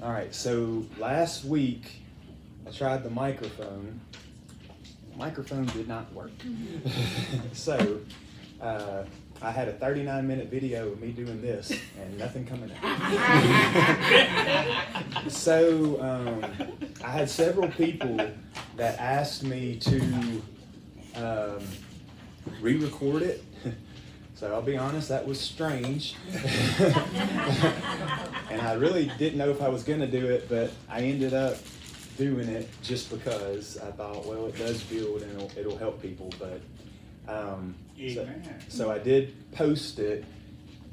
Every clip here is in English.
All right, so last week I tried the microphone. The microphone did not work. So I had a 39-minute video of me doing this and nothing coming out. So I had several people that asked me to re-record it. So I'll be honest, that was strange. And I really didn't know if I was going to do it, but I ended up doing it just because I thought, well, it does build and it'll help people. But so I did post it,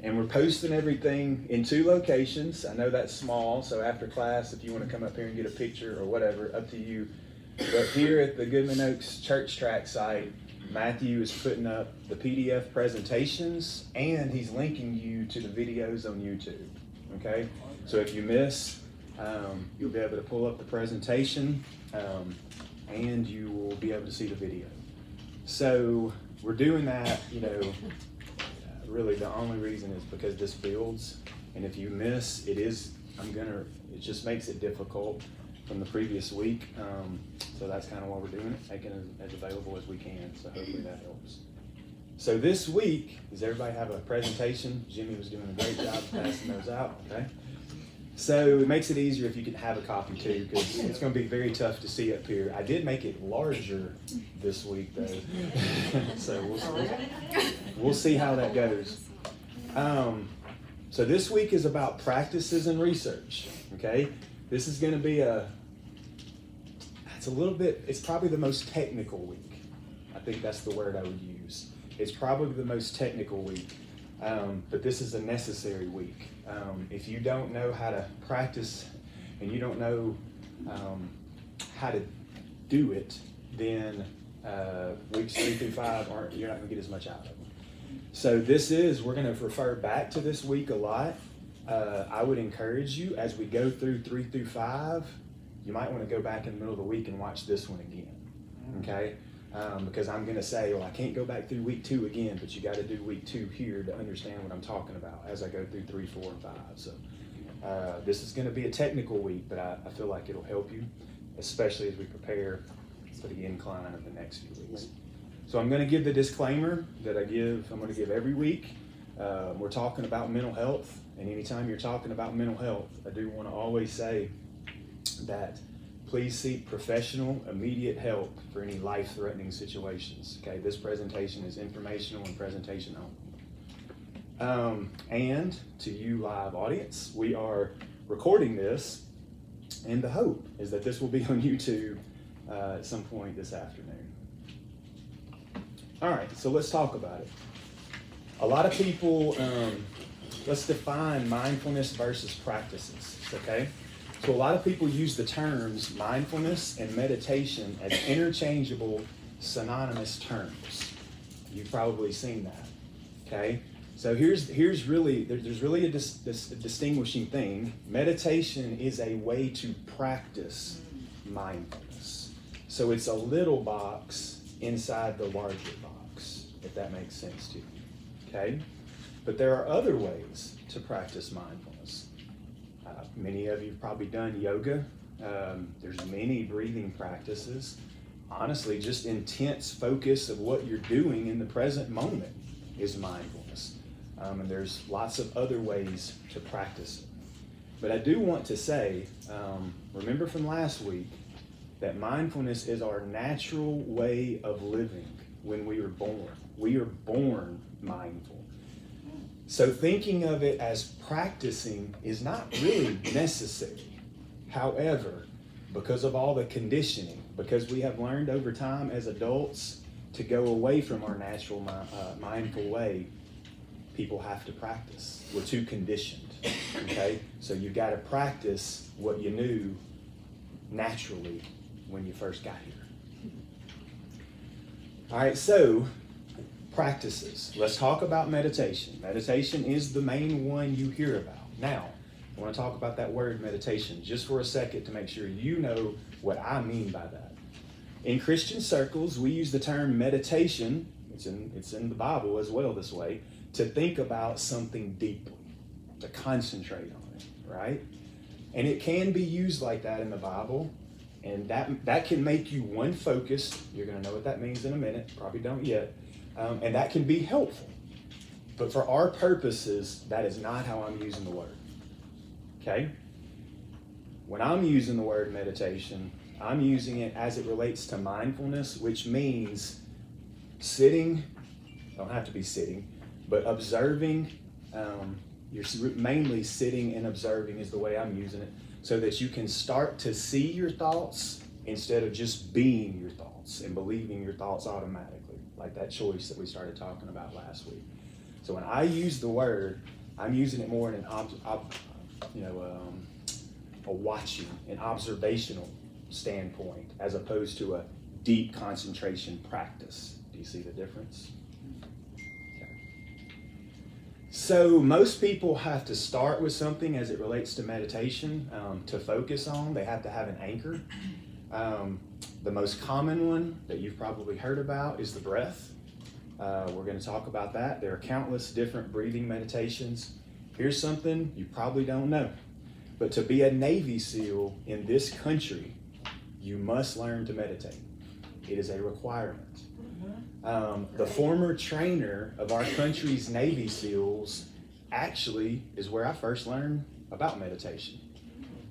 and we're posting everything in 2 locations. I know that's small, so after class, if you want to come up here and get a picture or whatever, up to you. But here at the Goodman Oaks Church Track site, Matthew is putting up the PDF presentations, and he's linking you to the videos on YouTube. Okay, so if you miss, you'll be able to pull up the presentation, and you will be able to see the video. So we're doing that, really the only reason is because this builds, and if you miss, it just makes it difficult from the previous week. So that's kind of why we're doing it, making it as available as we can. So hopefully that helps. So this week, does everybody have a presentation? Jimmy was doing a great job passing those out, okay? So it makes it easier if you can have a copy too, because it's going to be very tough to see up here. I did make it larger this week though. So we'll see how that goes. So this week is about practices and research, okay? This is going to be it's probably the most technical week. I think that's the word I would use. It's probably the most technical week, but this is a necessary week. If you don't know how to practice and you don't know how to do it, then weeks 3 through 5 you're not going to get as much out of them. So we're going to refer back to this week a lot. I would encourage you, as we go through 3 through 5, you might want to go back in the middle of the week and watch this one again, okay? Because I'm going to say, well, I can't go back through week 2 again, but you got to do week 2 here to understand what I'm talking about as I go through 3, 4, and 5. So this is going to be a technical week, but I feel like it'll help you, especially as we prepare for the incline of the next few weeks. So I'm going to give the disclaimer that I'm going to give every week. We're talking about mental health, and anytime you're talking about mental health, I do want to always say that please seek professional, immediate help for any life-threatening situations. Okay, this presentation is informational and presentation only. And to you live audience, we are recording this, and the hope is that this will be on YouTube at some point this afternoon. All right, so let's talk about it. A lot of people, let's define mindfulness versus practices, okay? So a lot of people use the terms mindfulness and meditation as interchangeable, synonymous terms. You've probably seen that, okay? So there's really a distinguishing thing. Meditation is a way to practice mindfulness. So it's a little box inside the larger box, if that makes sense to you, okay? But there are other ways to practice mindfulness. Many of you have probably done yoga. There's many breathing practices. Honestly, just intense focus of what you're doing in the present moment is mindfulness. And there's lots of other ways to practice it. But I do want to say, remember from last week, that mindfulness is our natural way of living when we are born. We are born mindful. So thinking of it as practicing is not really necessary. However, because of all the conditioning, because we have learned over time as adults to go away from our natural mindful way, people have to practice. We're too conditioned, okay? So you got to practice what you knew naturally when you first got here. All right, so practices. Let's talk about meditation. Meditation is the main one you hear about. Now, I want to talk about that word meditation just for a second to make sure you know what I mean by that. In Christian circles, we use the term meditation, it's in the Bible as well this way, to think about something deeply, to concentrate on it, right? And it can be used like that in the Bible. And that can make you one focused. You're going to know what that means in a minute. Probably don't yet. And that can be helpful. But for our purposes, that is not how I'm using the word. Okay? When I'm using the word meditation, I'm using it as it relates to mindfulness, which means sitting, don't have to be sitting, but observing. You're mainly sitting and observing is the way I'm using it, so that you can start to see your thoughts instead of just being your thoughts and believing your thoughts automatically, like that choice that we started talking about last week. So when I use the word, I'm using it more in a watching, an observational standpoint, as opposed to a deep concentration practice. Do you see the difference? So most people have to start with something as it relates to meditation to focus on. They have to have an anchor. The most common one that you've probably heard about is the breath. We're going to talk about that. There are countless different breathing meditations. Here's something you probably don't know. But to be a Navy SEAL in this country, you must learn to meditate. It is a requirement. The former trainer of our country's Navy SEALs actually is where I first learned about meditation.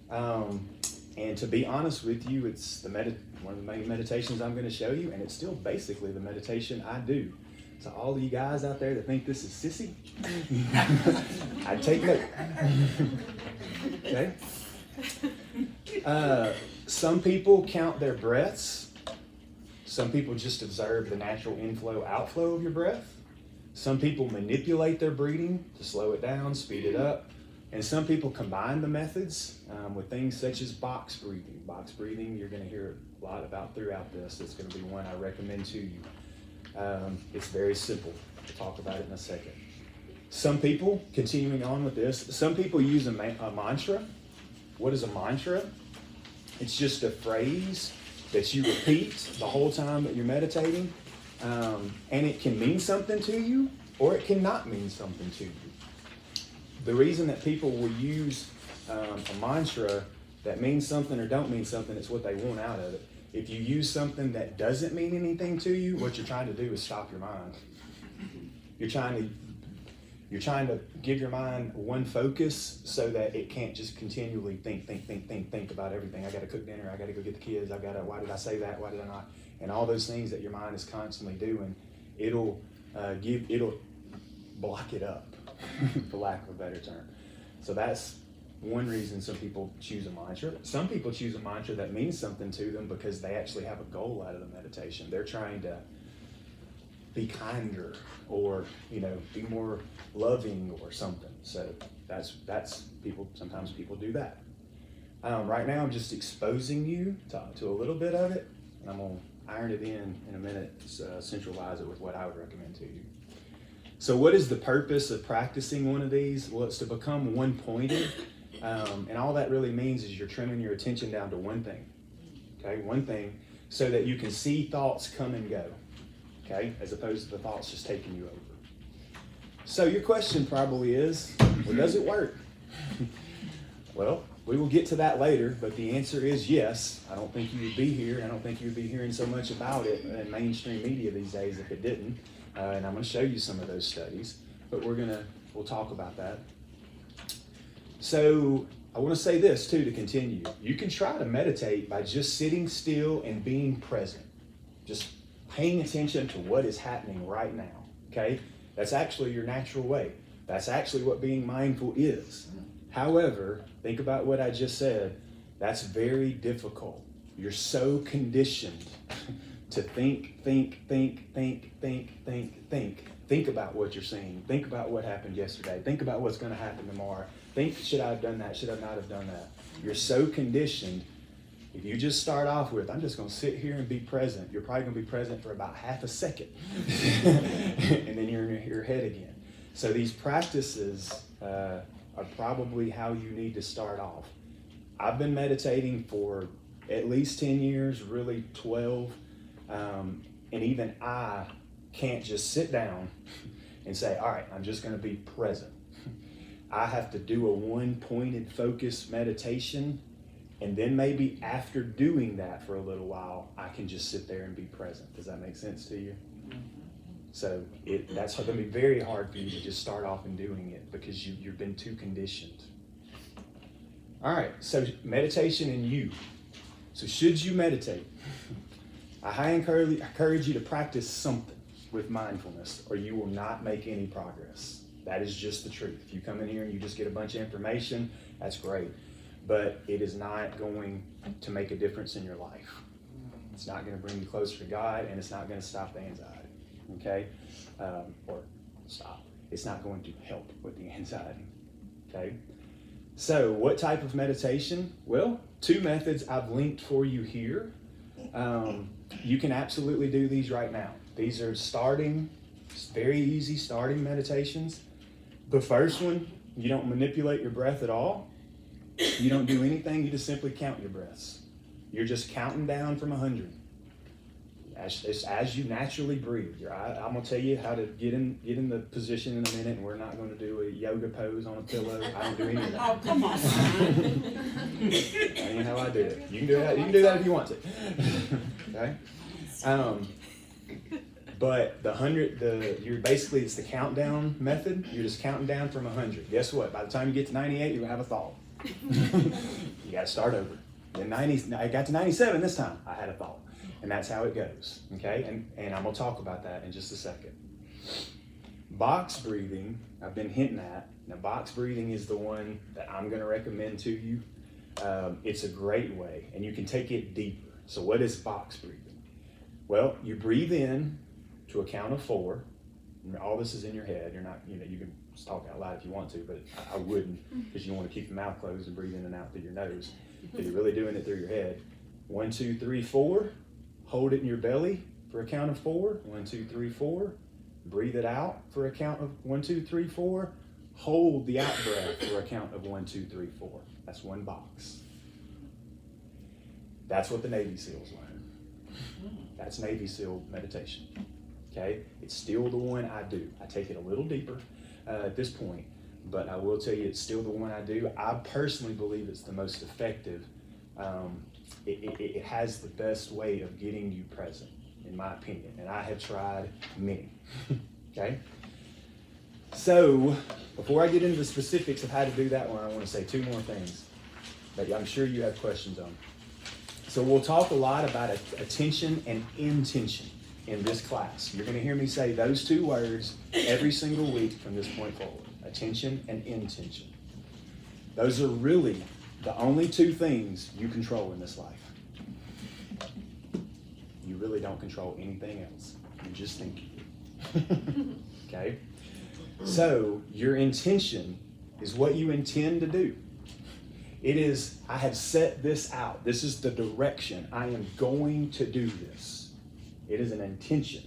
And to be honest with you, it's one of the main meditations I'm going to show you, and it's still basically the meditation I do. So all of you guys out there that think this is sissy, I take note. Okay? Some people count their breaths. Some people just observe the natural inflow, outflow of your breath. Some people manipulate their breathing to slow it down, speed it up. And some people combine the methods with things such as box breathing. Box breathing, you're going to hear a lot about throughout this. It's going to be one I recommend to you. It's very simple. We'll talk about it in a second. Some people, continuing on with this, some people use a mantra. What is a mantra? It's just a phrase that you repeat the whole time that you're meditating. And it can mean something to you, or it cannot mean something to you. The reason that people will use a mantra that means something or don't mean something, it's what they want out of it. If you use something that doesn't mean anything to you, what you're trying to do is stop your mind. You're trying to give your mind one focus so that it can't just continually think about everything. I got to cook dinner. I got to go get the kids. Why did I say that? Why did I not? And all those things that your mind is constantly doing, it'll block it up, for lack of a better term. So that's one reason some people choose a mantra. Some people choose a mantra that means something to them because they actually have a goal out of the meditation. They're trying to be kinder, or be more loving or something. So that's people. Sometimes people do that. Right now, I'm just exposing you to a little bit of it, and I'm gonna iron it in a minute. Centralize it with what I would recommend to you. So, what is the purpose of practicing one of these? Well, it's to become one-pointed, and all that really means is you're trimming your attention down to one thing. Okay, one thing, so that you can see thoughts come and go. Okay, as opposed to the thoughts just taking you over. So your question probably is, well, does it work? Well, we will get to that later, but the answer is yes. I don't think you would be here. I don't think you would be hearing so much about it in mainstream media these days if it didn't. And I'm going to show you some of those studies, but we'll talk about that. So I want to say this too to continue. You can try to meditate by just sitting still and being present. Just paying attention to what is happening right now, okay? That's actually your natural way. That's actually what being mindful is. However, think about what I just said. That's very difficult. You're so conditioned to think about what you're seeing. Think about what happened yesterday. Think about what's going to happen tomorrow. Think, should I have done that? Should I not have done that? You're so conditioned. If you just start off with, I'm just going to sit here and be present, you're probably going to be present for about half a second. And then you're in your head again. So these practices are probably how you need to start off. I've been meditating for at least 10 years, really 12. And even I can't just sit down and say, all right, I'm just going to be present. I have to do a one-pointed focus meditation, and then maybe after doing that for a little while, I can just sit there and be present. Does that make sense to you? So that's going to be very hard for you to just start off in doing it because you've been too conditioned. All right, so meditation and you. So should you meditate? I highly encourage you to practice something with mindfulness, or you will not make any progress. That is just the truth. If you come in here and you just get a bunch of information, that's great. But it is not going to make a difference in your life. It's not going to bring you closer to God, and it's not going to stop the anxiety. Okay? Or stop. It's not going to help with the anxiety. Okay? So, what type of meditation? Well, 2 methods I've linked for you here. You can absolutely do these right now. These are very easy starting meditations. The first one, you don't manipulate your breath at all. You don't do anything, you just simply count your breaths. You're just counting down from 100. As you naturally breathe. I'm going to tell you how to get in the position in a minute, and we're not going to do a yoga pose on a pillow. I don't do any of that. Oh, come on. That ain't how I do it. You can do that. You can do that if you want to. Okay. But it's the countdown method. You're just counting down from 100. Guess what? By the time you get to 98, you're gonna have a thought. You got to start over. Then I got to 97 this time. I had a thought. And that's how it goes, okay? And I'm going to talk about that in just a second. Box breathing, I've been hinting at. Now, box breathing is the one that I'm going to recommend to you. It's a great way, and you can take it deeper. So what is box breathing? Well, you breathe in to a count of 4. All this is in your head. You're not, you can talk out loud if you want to, but I wouldn't, because you want to keep your mouth closed and breathe in and out through your nose. If you're really doing it through your head. 1, 2, 3, 4. Hold it in your belly for a count of 4. 1, 2, 3, 4. Breathe it out for a count of 1, 2, 3, 4. Hold the out breath for a count of 1, 2, 3, 4. That's one box. That's what the Navy SEALs learn. That's Navy SEAL meditation. Okay? It's still the one I do. I take it a little deeper at this point, but I will tell you it's still the one I do. I personally believe it's the most effective. It has the best way of getting you present, in my opinion, and I have tried many. Okay? So, before I get into the specifics of how to do that one, I want to say 2 more things that I'm sure you have questions on. So we'll talk a lot about attention and intention in this class. You're going to hear me say those 2 words every single week from this point forward. Attention and intention. Those are really the only 2 things you control in this life. You really don't control anything else. You just think you do. Okay? So, your intention is what you intend to do. It is, I have set this out. This is the direction. I am going to do this. It is an intention.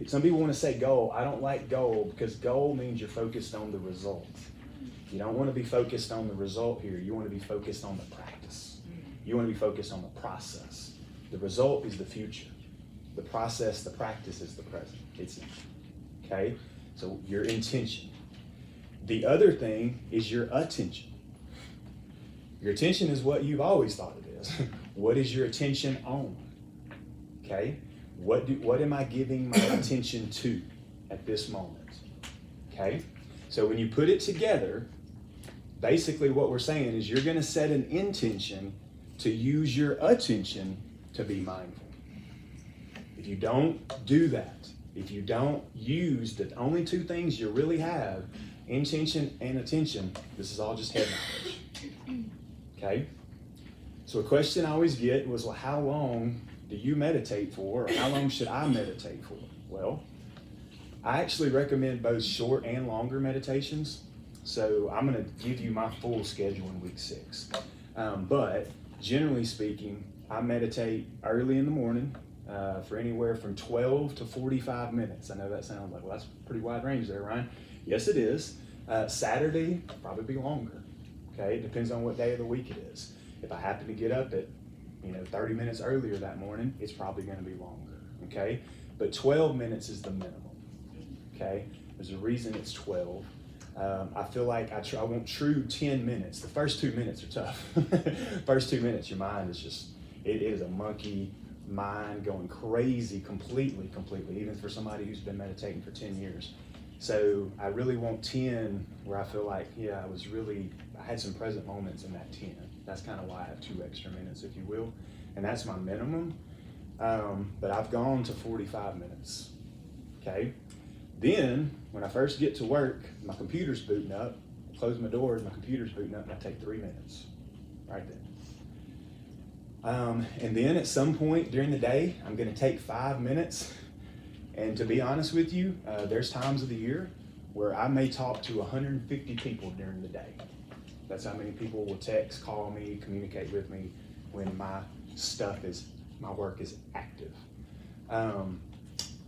Some people want to say goal. I don't like goal because goal means you're focused on the result. You don't want to be focused on the result here. You want to be focused on the practice. You want to be focused on the process. The result is the future. The process, the practice is the present. It's okay? So your intention. The other thing is your attention. Your attention is what you've always thought it is. What is your attention on? Okay? What am I giving my attention to at this moment? Okay? So when you put it together, basically what we're saying is you're going to set an intention to use your attention to be mindful. If you don't do that, if you don't use the only 2 things you really have, intention and attention, this is all just head knowledge. Okay? So a question I always get was, well, how long do you meditate for, or how long should I meditate for? Well, I actually recommend both short and longer meditations. So I'm going to give you my full schedule in week 6. But generally speaking, I meditate early in the morning for anywhere from 12 to 45 minutes. I know that sounds like, well, that's a pretty wide range there, Ryan. Yes, it is. Saturday, probably be longer. Okay, it depends on what day of the week it is. If I happen to get up at 30 minutes earlier that morning, it's probably going to be longer. Okay, but 12 minutes is the minimum. Okay, there's a reason it's 12. I feel like I want true 10 minutes. The first 2 minutes are tough. First 2 minutes, your mind is just, it is a monkey mind going crazy completely, even for somebody who's been meditating for 10 years. So I really want 10 where I feel like, yeah, I had some present moments in that 10. That's kind of why I have 2 extra minutes, if you will. And that's my minimum. But I've gone to 45 minutes, okay? Then, when I first get to work, my computer's booting up. I close my doors, my computer's booting up, and I take 3 minutes, right then. And then at some point during the day, I'm gonna take 5 minutes. And to be honest with you, there's times of the year where I may talk to 150 people during the day. That's how many people will text, call me, communicate with me when my work is active.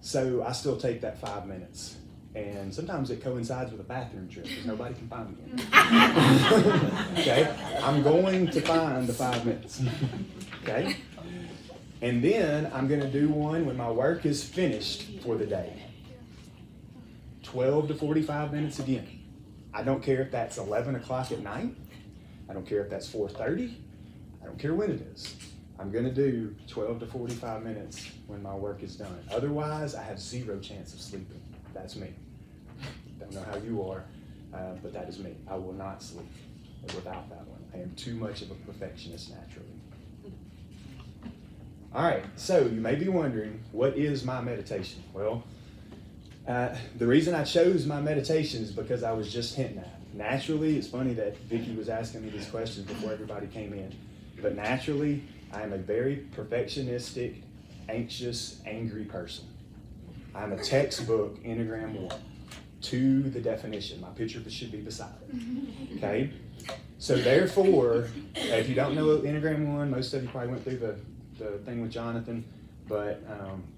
So I still take that 5 minutes. And sometimes it coincides with a bathroom trip because nobody can find me in. Okay? I'm going to find the 5 minutes. Okay? And then I'm going to do one when my work is finished for the day. 12 to 45 minutes again. I don't care if that's 11 o'clock at night. I don't care if that's 4:30. I don't care when it is. I'm going to do 12 to 45 minutes when my work is done. Otherwise, I have 0 chance of sleeping. That's me. Don't know how you are, but that is me. I will not sleep without that one. I am too much of a perfectionist naturally. All right, so you may be wondering, what is my meditation? Well, the reason I chose my meditation is because I was just hinting at it. Naturally, it's funny that Vicki was asking me these questions before everybody came in, but naturally, I am a very perfectionistic, anxious, angry person. I'm a textbook Enneagram 1 to the definition. My picture should be beside it, okay? So therefore, if you don't know Enneagram 1, most of you probably went through the thing with Jonathan, but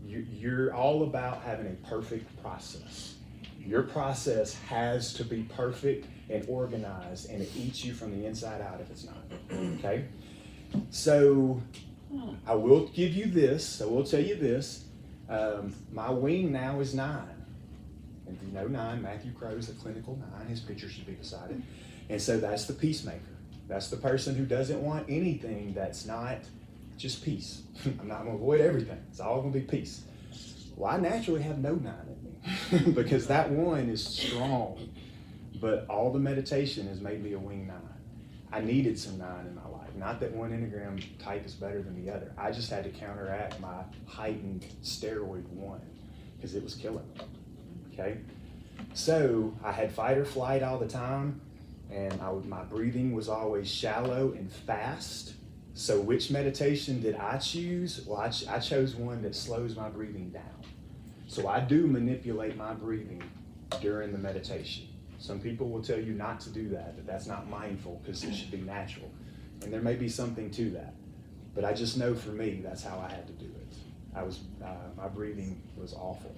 you're all about having a perfect process. Your process has to be perfect and organized, and it eats you from the inside out if it's not, okay? So I will give you this, I will tell you this, my wing now is 9. And if you know 9, Matthew Crow's the clinical 9, his picture should be beside it. And so that's the peacemaker. That's the person who doesn't want anything that's not just peace. I'm not gonna avoid everything. It's all gonna be peace. Well, I naturally have no 9 in me because that 1 is strong, but all the meditation has made me a wing 9. I needed some 9 in my life. Not that one Enneagram type is better than the other. I just had to counteract my heightened steroid 1 because it was killing me, okay? So I had fight or flight all the time, and my breathing was always shallow and fast. So which meditation did I choose? Well, I chose one that slows my breathing down. So I do manipulate my breathing during the meditation. Some people will tell you not to do that that's not mindful because it should be natural. And there may be something to that. But I just know for me, that's how I had to do it. My breathing was awful.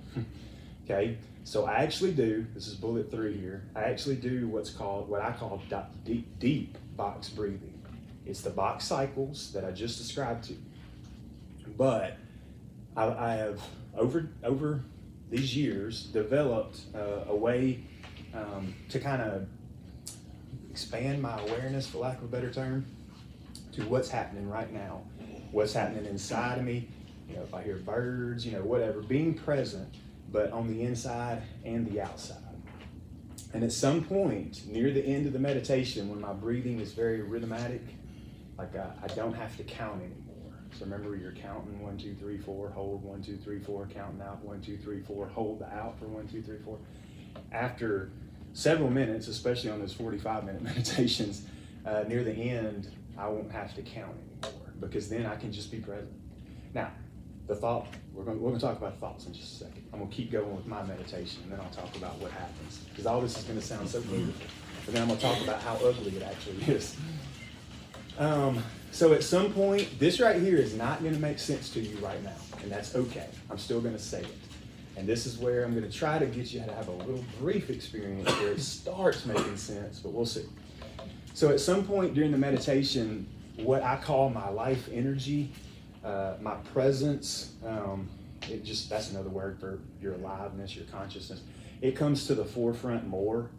Okay, so I actually do, this is bullet 3 here, I actually do what I call deep box breathing. It's the box cycles that I just described to you. But I have, over these years, developed a way to kind of expand my awareness, for lack of a better term, to what's happening right now, what's happening inside of me. You know, if I hear birds, whatever, being present, but on the inside and the outside. And at some point, near the end of the meditation, when my breathing is very rhythmatic, like I don't have to count anymore. So remember, you're counting 1, 2, 3, 4, hold 1, 2, 3, 4, counting out 1, 2, 3, 4, hold the out for 1, 2, 3, 4. After several minutes, especially on those 45-minute meditations, near the end, I won't have to count anymore because then I can just be present. Now, the thought, we're going to talk about thoughts in just a second. I'm going to keep going with my meditation, and then I'll talk about what happens. Because all this is going to sound so beautiful. But then I'm going to talk about how ugly it actually is. So at some point, this right here is not going to make sense to you right now. And that's okay. I'm still going to say it. And this is where I'm going to try to get you to have a little brief experience where it starts making sense, but we'll see. So at some point during the meditation, what I call my life energy, my presence, that's another word for your aliveness, your consciousness. It comes to the forefront more.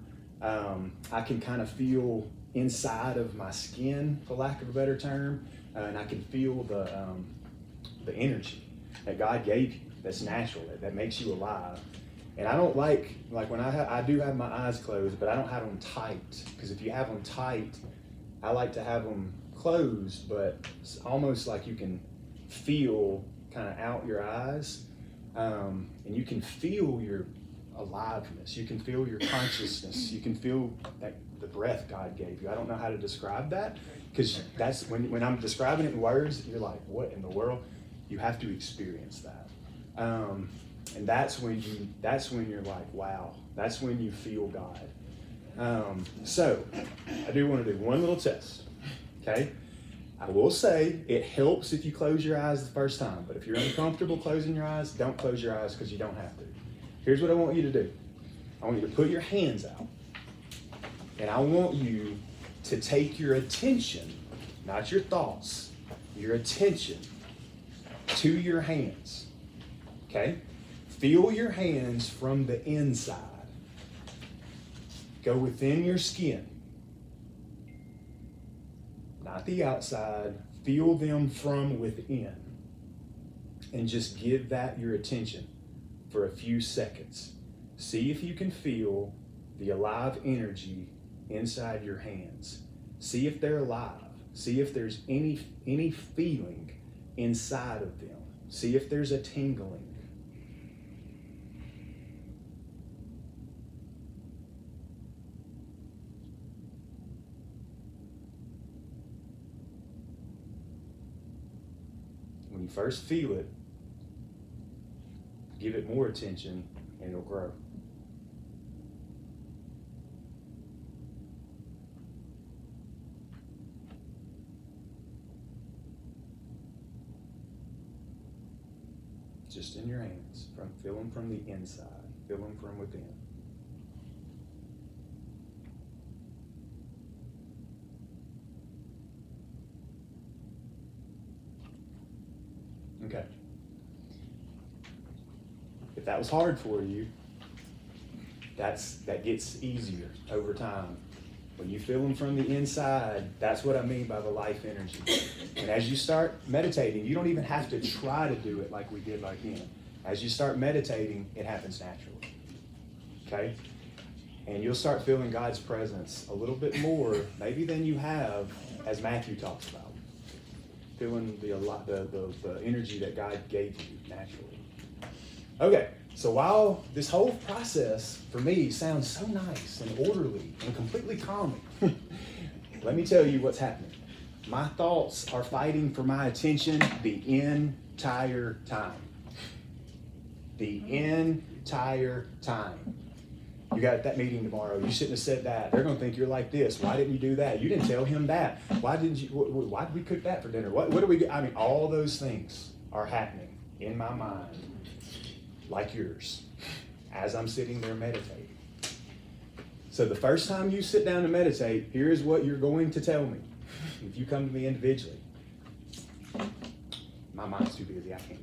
I can kind of feel inside of my skin, for lack of a better term, and I can feel the energy that God gave you that's natural, that makes you alive. And I don't like when I do have my eyes closed, but I don't have them tight, because if you have them tight, I like to have them closed, but it's almost like you can feel kind of out your eyes, and you can feel your aliveness, you can feel your consciousness, you can feel that the breath God gave you. I don't know how to describe that, because that's when I'm describing it in words, you're like, what in the world? You have to experience that. And that's when you're like, wow, that's when you feel God. So I do want to do one little test, okay? I will say it helps if you close your eyes the first time, but if you're uncomfortable closing your eyes, don't close your eyes, because you don't have to. Here's what I want you to do. I want you to put your hands out, and I want you to take your attention, not your thoughts, your attention to your hands, okay? Feel your hands from the inside. Go within your skin, not the outside. Feel them from within, and just give that your attention for a few seconds. See if you can feel the alive energy inside your hands. See if they're alive. See if there's any feeling inside of them. See if there's a tingling. When you first feel it, give it more attention and it'll grow. Just in your hands, feel them from the inside, feel them from within. Okay. If that was hard for you, that gets easier over time. When you feel them from the inside, that's what I mean by the life energy. And as you start meditating, you don't even have to try to do it like we did back then. As you start meditating, it happens naturally. Okay? And you'll start feeling God's presence a little bit more, maybe than you have, as Matthew talks about. Feeling the energy that God gave you naturally. Okay, so while this whole process for me sounds so nice and orderly and completely calming, let me tell you what's happening. My thoughts are fighting for my attention the entire time. The entire time. You got that meeting tomorrow. You shouldn't have said that. They're going to think you're like this. Why didn't you do that? You didn't tell him that. Why did we cook that for dinner? What do we? I mean, all those things are happening in my mind, like yours, as I'm sitting there meditating. So the first time you sit down to meditate, here's what you're going to tell me. If you come to me individually, my mind's too busy. I can't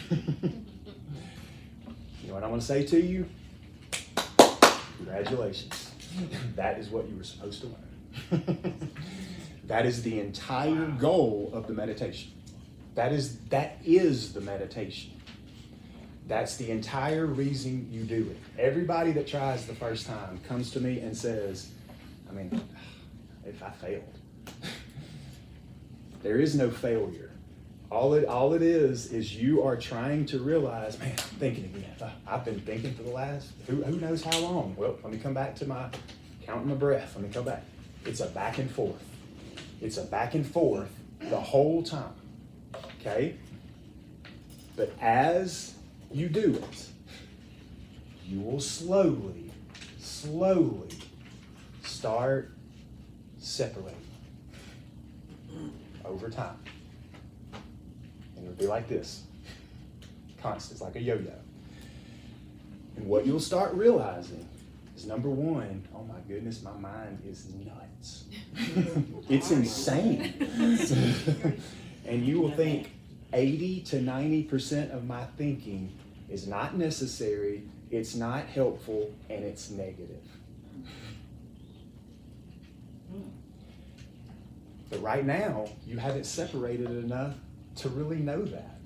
meditate. You know what I'm going to say to you? Congratulations. That is what you were supposed to learn. That is the entire goal of the meditation. That is the meditation. That's the entire reason you do it. Everybody that tries the first time comes to me and says, I mean, if I failed. There is no failure. All it is you are trying to realize, man, I'm thinking again. I've been thinking for the last, who knows how long. Well, let me come back to counting my breath. Let me come back. It's a back and forth. It's a back and forth the whole time. Okay? But as you do it, you will slowly start separating over time. And it'll be like this. Constant. It's like a yo-yo. And what you'll start realizing is, number one, oh my goodness, my mind is nuts. It's insane. And you will think 80 to 90% of my thinking is not necessary, it's not helpful, and it's negative. But right now, you haven't separated it enough to really know that.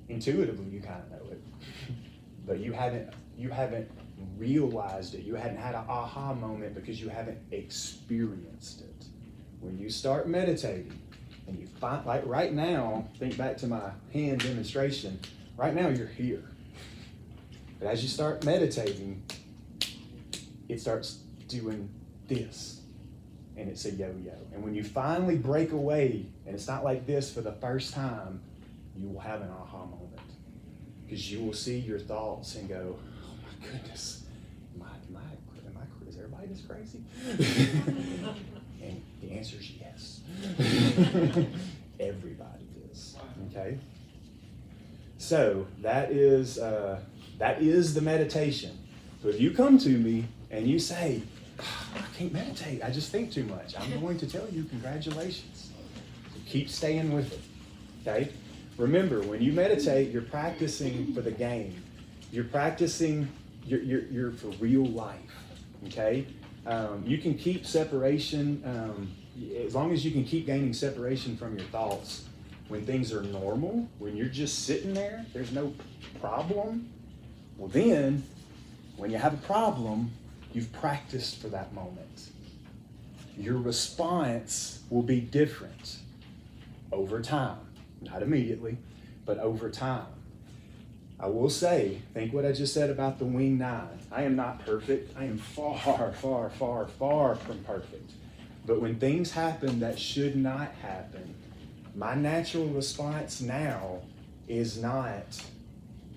Intuitively, you kind of know it, but you haven't realized it. You hadn't had an aha moment because you haven't experienced it. When you start meditating and you find, like right now, think back to my hand demonstration, right now you're here. But as you start meditating, it starts doing this. And it's a yo-yo. And when you finally break away, and it's not like this for the first time, you will have an aha moment. Because you will see your thoughts and go, oh my goodness, is everybody this crazy? And the answer is yes. Everybody is. Okay? So that is the meditation. So if you come to me and you say, I can't meditate, I just think too much, I'm going to tell you, congratulations. So keep staying with it. Okay? Remember, when you meditate, you're practicing for the game. You're practicing, you're for real life. Okay? You can keep separation, as long as you can keep gaining separation from your thoughts. When things are normal, when you're just sitting there, there's no problem. Well then, when you have a problem, you've practiced for that moment. Your response will be different over time. Not immediately, but over time. I will say, think what I just said about the wing 9. I am not perfect. I am far, far, far, far from perfect. But when things happen that should not happen, my natural response now is not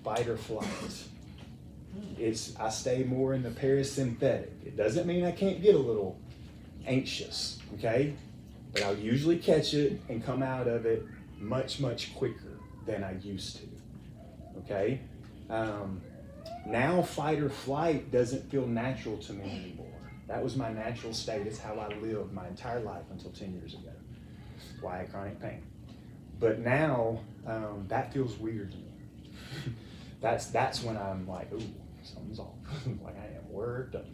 fight or flight. I stay more in the parasympathetic. It doesn't mean I can't get a little anxious, okay? But I'll usually catch it and come out of it much, much quicker than I used to, okay? Now fight or flight doesn't feel natural to me anymore. That was my natural state. It's how I lived my entire life until 10 years ago. Why I had chronic pain. But now that feels weird to me. That's when I'm like, ooh, something's off. Like I am worked up,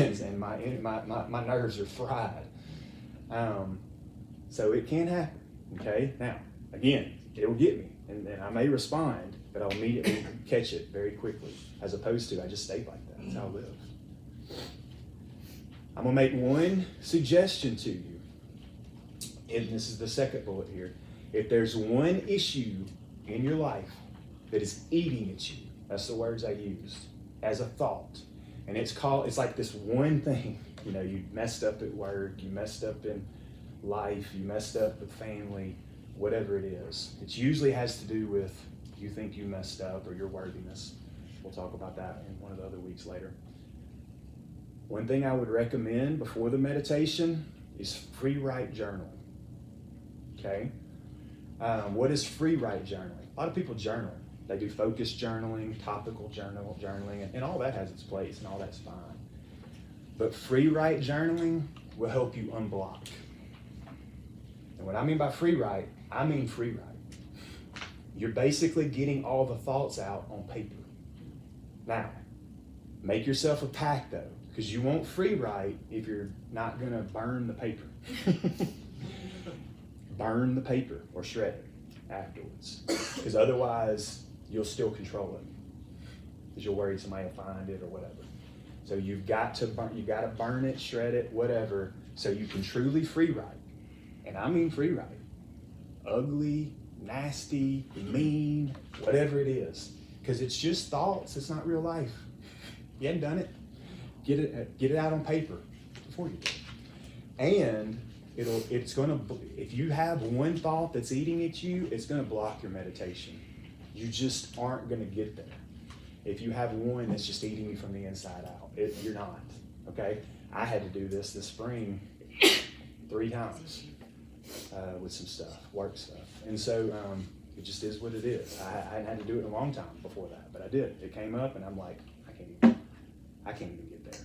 and my nerves are fried. So it can happen. Okay. Now again, it'll get me, and I may respond, but I'll immediately catch it very quickly. As opposed to I just stay like that. That's how I live. I'm gonna make one suggestion to you, and this is the second bullet here. If there's one issue in your life that is eating at you, that's the words I used, as a thought. And it's like this one thing, you messed up at work, you messed up in life, you messed up with family, whatever it is. It usually has to do with you think you messed up or your worthiness. We'll talk about that in one of the other weeks later. One thing I would recommend before the meditation is free write journaling. Okay? What is free write journaling? A lot of people journal. They do focused journaling, topical journaling, and all that has its place, and all that's fine. But free write journaling will help you unblock. And what I mean by free write, I mean free write. You're basically getting all the thoughts out on paper. Now, make yourself a pact though, because you won't free write if you're not going to burn the paper. Burn the paper or shred it afterwards, because otherwise you'll still control it, because you're worried somebody will find it or whatever. So you've got to burn it, shred it, whatever, so you can truly free write. And I mean free write. Ugly, nasty, mean, whatever it is, because it's just thoughts. It's not real life. You haven't done it. Get it out on paper before you do it. And if you have one thought that's eating at you, it's going to block your meditation. You just aren't going to get there. If you have one that's just eating you from the inside out, you're not. Okay? I had to do this spring 3 times with some stuff, work stuff. And so it just is what it is. I hadn't had to do it in a long time before that, but I did. It came up and I'm like, I can't even get there.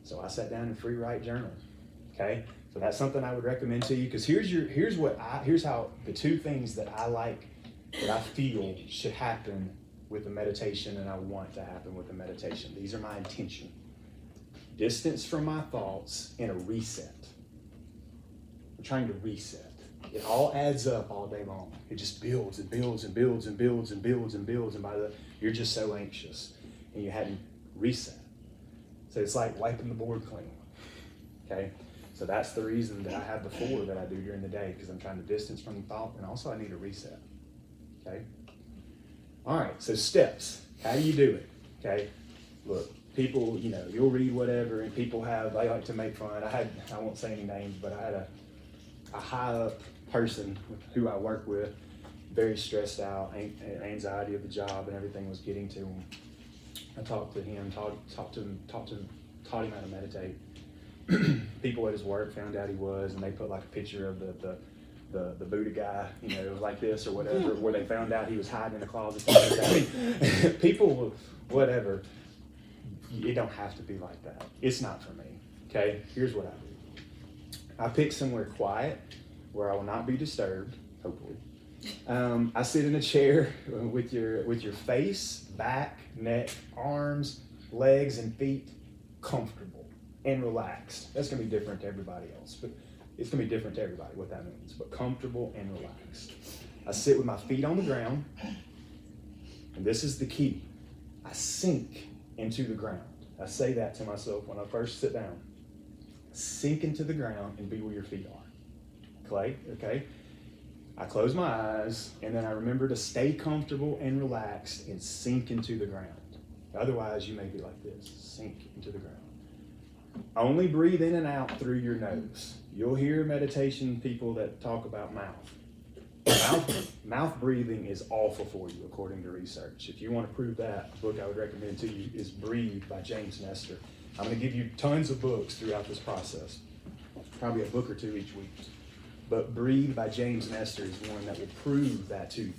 So I sat down and free write journal. Okay? So that's something I would recommend to you, because here's how the 2 things that I like, that I feel should happen with the meditation and I want to happen with the meditation. These are my intention. distance from my thoughts, and a reset. I'm trying to reset. It all adds up all day long. It just builds and builds and builds and builds and builds and builds, and you're just so anxious and you hadn't reset. So it's like wiping the board clean. Okay? So that's the reason that I have the 4 that I do during the day, because I'm trying to distance from the thought, and also I need a reset. Okay? All right, so steps. How do you do it? Okay? Look, people, you'll read whatever, and people they like to make fun. I won't say any names, but I had a high up person who I work with, very stressed out, anxiety of the job and everything was getting to him. I talked to him, taught him how to meditate. People at his work found out he was, and they put like a picture of the Buddha guy, like this or whatever, where they found out he was hiding in a closet. People, whatever. It don't have to be like that. It's not for me. Okay, here's what I do. I pick somewhere quiet where I will not be disturbed, hopefully. I sit in a chair with your face, back, neck, arms, legs, and feet comfortable and relaxed. That's going to be different to everybody else, but it's going to be different to everybody what that means, but comfortable and relaxed. I sit with my feet on the ground, and this is the key. I sink into the ground. I say that to myself when I first sit down. Sink into the ground and be where your feet are. Okay? I close my eyes, and then I remember to stay comfortable and relaxed and sink into the ground. Otherwise, you may be like this. Sink into the ground. Only breathe in and out through your nose. You'll hear meditation people that talk about mouth. Mouth breathing is awful for you, according to research. If you want to prove that, a book I would recommend to you is Breathe by James Nestor. I'm going to give you tons of books throughout this process, probably a book or 2 each week. But Breathe by James Nestor is one that will prove that to you.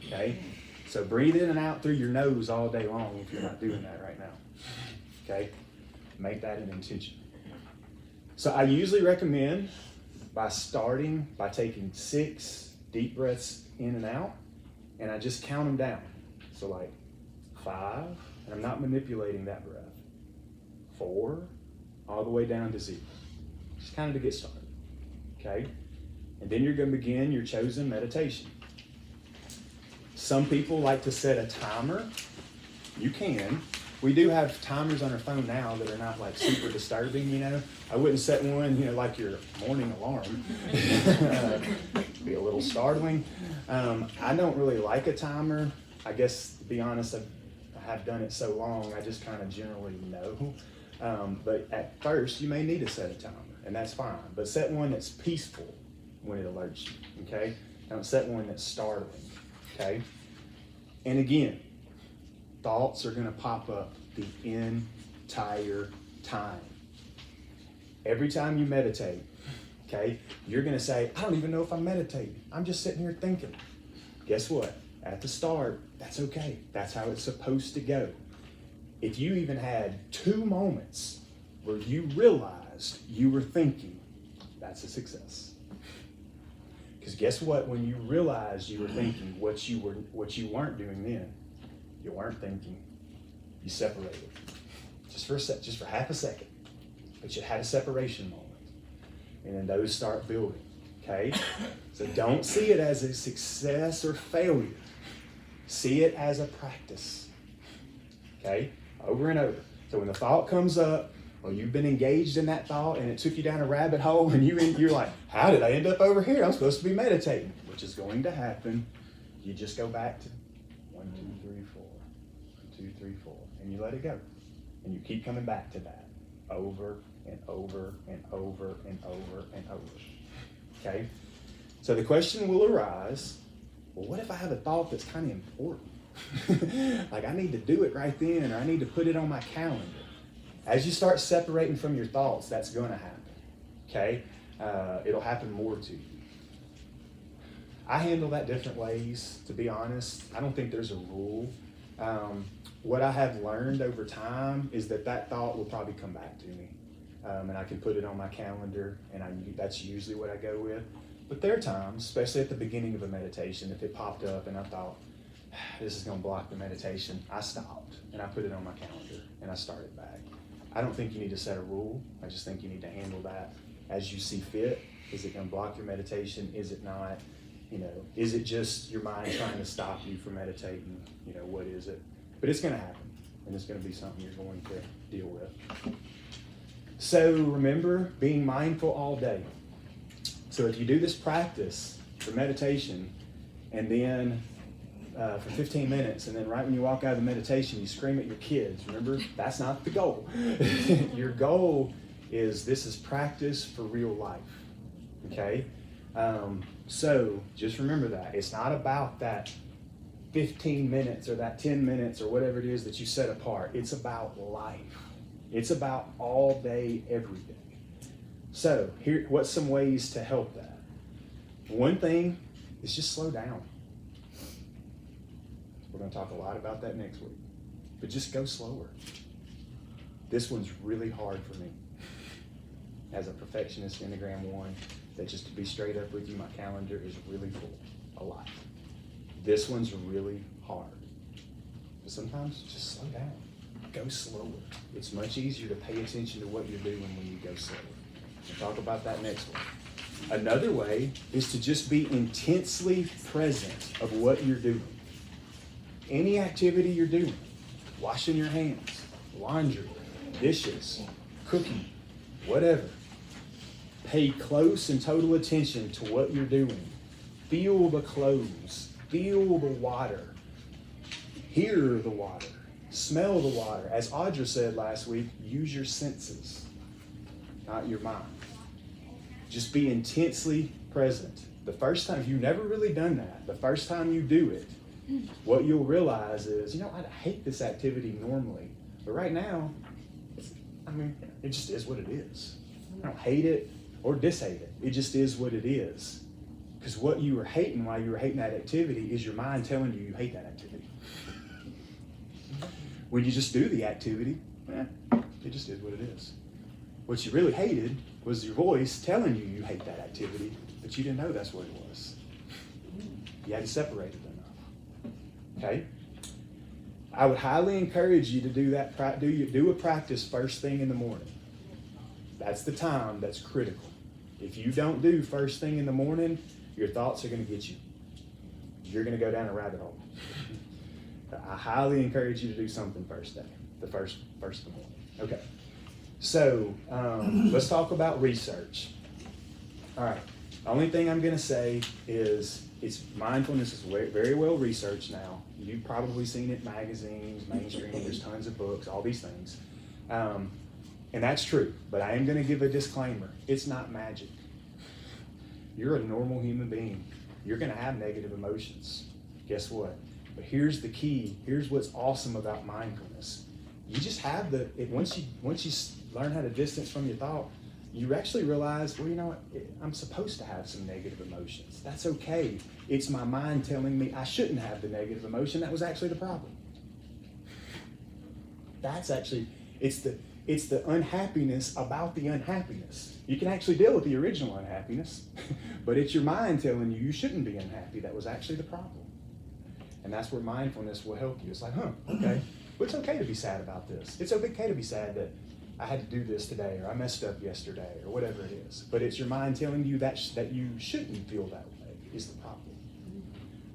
Okay? So breathe in and out through your nose all day long if you're not doing that right now. Okay? Make that an intention. So I usually recommend starting by taking 6 deep breaths in and out, and I just count them down. So like 5, and I'm not manipulating that breath. 4, all the way down to 0. Just kind of to get started. Okay? And then you're going to begin your chosen meditation. Some people like to set a timer. You can. We do have timers on our phone now that are not like super disturbing, I wouldn't set one, like your morning alarm. Be a little startling. I don't really like a timer. I guess, to be honest, I have done it so long, I just kind of generally know. But at first, you may need to set a timer, and that's fine. But set one that's peaceful when it alerts you, okay? Don't set one that's startling, okay? And again, thoughts are going to pop up the entire time. Every time you meditate, okay, you're going to say, I don't even know if I'm meditating. I'm just sitting here thinking. Guess what? At the start, that's okay. That's how it's supposed to go. If you even had 2 moments where you realized you were thinking, that's a success. Because guess what? When you realized you were thinking what you weren't doing then, you weren't thinking. You separated, just for half a second. But you had a separation moment, and then those start building. Okay, so don't see it as a success or failure. See it as a practice. Okay, over and over. So when the thought comes up, or you've been engaged in that thought and it took you down a rabbit hole, and you're like, how did I end up over here? I'm supposed to be meditating, which is going to happen. You just go back to 1, 2, 3, 4, 1, 2, 3, 4, and you let it go, and you keep coming back to that over and over and over and over and over. Okay, so the question will arise, well, what if I have a thought that's kind of important? Like I need to do it right then, or I need to put it on my calendar. As you start separating from your thoughts, that's going to happen. Okay, it'll happen more to you. I handle that different ways, to be honest. I don't think there's a rule. What I have learned over time is that thought will probably come back to me. And I can put it on my calendar, and that's usually what I go with. But there are times, especially at the beginning of a meditation, if it popped up and I thought, this is going to block the meditation, I stopped and I put it on my calendar and I started back. I don't think you need to set a rule. I just think you need to handle that as you see fit. Is it going to block your meditation? Is it not? Is it just your mind trying to stop you from meditating? What is it? But it's going to happen, and it's going to be something you're going to deal with. So remember, being mindful all day. So if you do this practice for meditation, and then for 15 minutes, and then right when you walk out of the meditation, you scream at your kids, remember, that's not the goal. Your goal is, this is practice for real life, okay? So just remember that. It's not about that 15 minutes or that 10 minutes or whatever it is that you set apart. It's about life. It's about all day, every day. So here, what's some ways to help that? One thing is just slow down. We're going to talk a lot about that next week. But just go slower. This one's really hard for me. As a perfectionist, Enneagram 1, that, just to be straight up with you, my calendar is really full a lot. This one's really hard. But sometimes just slow down. Go slower. It's much easier to pay attention to what you're doing when you go slower. We'll talk about that next one. Another way is to just be intensely present of what you're doing. Any activity you're doing, washing your hands, laundry, dishes, cooking, whatever. Pay close and total attention to what you're doing. Feel the clothes, feel the water, hear the water, smell the water. As Audra said last week, use your senses, not your mind. Just be intensely present. The first time, if you've never really done that, the first time you do it, what you'll realize is, I hate this activity normally, but right now, it just is what it is. I don't hate it or dishate it. It just is what it is. Because what you were hating while you were hating that activity is your mind telling you hate that activity. When you just do the activity, it just is what it is. What you really hated was your voice telling you hate that activity, but you didn't know that's what it was. You had to separate it enough. Okay? I would highly encourage you to do that. Do a practice first thing in the morning. That's the time that's critical. If you don't do first thing in the morning, your thoughts are going to get you. You're going to go down a rabbit hole. I highly encourage you to do something first thing, the first of the morning. Okay. So let's talk about research. All right. The only thing I'm going to say is mindfulness is very well researched now. You've probably seen it in magazines, mainstream, there's tons of books, all these things. And that's true, but I am going to give a disclaimer. It's not magic. You're a normal human being. You're going to have negative emotions. Guess what? But here's the key. Here's what's awesome about mindfulness. You just have once you learn how to distance from your thought, you actually realize, I'm supposed to have some negative emotions. That's okay. It's my mind telling me I shouldn't have the negative emotion. That was actually the problem. It's the unhappiness about the unhappiness. You can actually deal with the original unhappiness, but it's your mind telling you shouldn't be unhappy. That was actually the problem. And that's where mindfulness will help you. It's like, okay. Well, it's okay to be sad about this. It's okay to be sad that I had to do this today, or I messed up yesterday, or whatever it is. But it's your mind telling you that you shouldn't feel that way is the problem.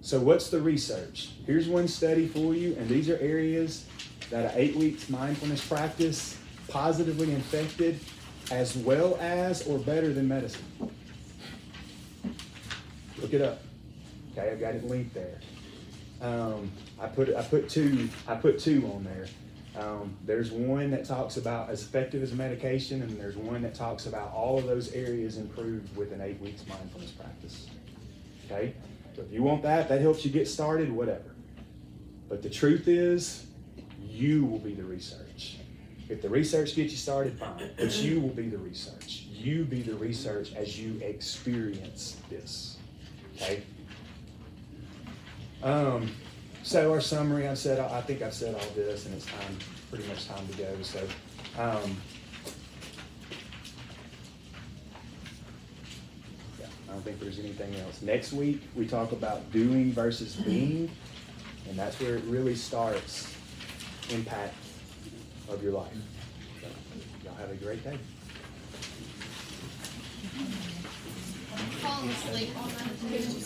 So what's the research? Here's one study for you, and these are areas that an 8 weeks mindfulness practice positively affected as well as or better than medicine. Look it up. Okay, I've got it linked there. I put two on there. There's one that talks about as effective as a medication, and there's one that talks about all of those areas improved with an 8 weeks mindfulness practice. Okay? So if you want that helps you get started, whatever. But the truth is, you will be the research. If the research gets you started, fine. But you will be the research. You be the research as you experience this. Okay? So our summary, I think I've said all this, and it's pretty much time to go. So, I don't think there's anything else. Next week, we talk about doing versus being, and that's where it really starts impact of your life. So. Y'all have a great day. Falling asleep on that.